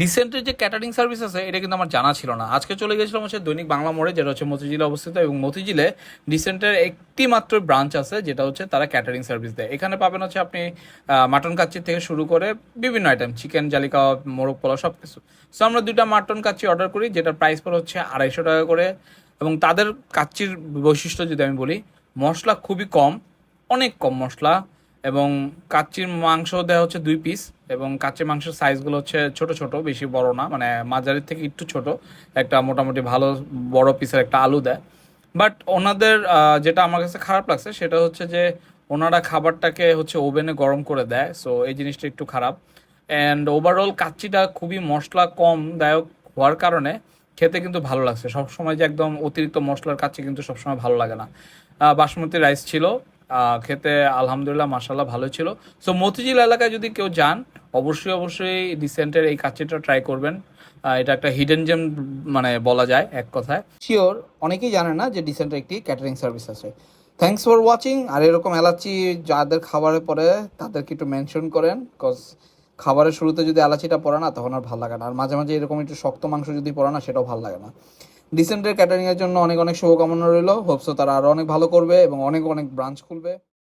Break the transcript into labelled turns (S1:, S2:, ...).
S1: ডিসেন্টের যে catering service আছে এটা কিন্তু আমার জানা ছিল না। আজকে চলে গেছিলাম হচ্ছে দৈনিক বাংলা মোড়ে, যেটা হচ্ছে মতিঝিলে অবস্থিত, এবং মতিঝিলে ডিসেন্টের একটি মাত্র ব্রাঞ্চ আছে যেটা হচ্ছে তারা ক্যাটারিং সার্ভিস দেয়। এখানে পাবেন হচ্ছে আপনি মাটন কাচ্চি থেকে শুরু করে বিভিন্ন আইটেম, চিকেন জালি কাবাব, মোরগ পোলাও, সব কিছু। সো আমরা 2টা মাটন কাচ্চি অর্ডার করি, যেটার প্রাইস পড়ে হচ্ছে 250 টাকা করে। এবং তাদের কাচ্চির বৈশিষ্ট্য যদি আমি বলি, মশলা খুবই কম, অনেক কম মশলা। এবং কাচ্চির মাংস দেওয়া হচ্ছে 2 পিস, এবং কাচ্চির মাংসের সাইজগুলো হচ্ছে ছোট ছোট, বেশি বড় না, মানে মাঝারির থেকে একটু ছোট। একটা মোটামুটি ভালো বড় পিসের একটা আলু দেয়। বাট ওনাদের যেটা আমার কাছে খারাপ লাগছে সেটা হচ্ছে যে ওনারা খাবারটাকে হচ্ছে ওভেনে গরম করে দেয়, সো এই জিনিসটা একটু খারাপ। অ্যান্ড ওভারঅল কাচ্চিটা খুবই মশলা কম দায়ক হওয়ার কারণে খেতে কিন্তু ভালো লাগছে। সবসময় যে একদম অতিরিক্ত মশলার কাচ্চি কিন্তু সবসময় ভালো লাগে না। বাসমতি রাইস ছিল, খেতে আলহামদুলিল্লাহ মাশাল্লাহ ভালো ছিল। সো মতিঝিল এলাকায় যদি কেউ যান, অবশ্যই অবশ্যই ডিসেন্টের এই কাচ্চিটা ট্রাই করবেন। এটা একটা হিডেন জেম মানে বলা যায় এক কথায়। শিওর অনেকেই জানে না যে ডিসেন্টের একটি ক্যাটারিং সার্ভিস আছে। Thanks for watching. আর এরকম এলাচি যাদের খাবারে পড়ে তাদেরকে একটু মেনশন করেন, কজ খাবারের শুরুতে যদি এলাচিটা পড়ে না তখন আর ভালো লাগে না। আর মাঝে মাঝে এরকম একটু শক্ত মাংস যদি পড়ে না সেটাও ভালো লাগে না। ডিসেন্টের ক্যাটারিং এর জন্য অনেক অনেক শুভকামনা রইল। হোপসো তারা আরো অনেক ভালো করবে এবং অনেক অনেক ব্রাঞ্চ খুলবে।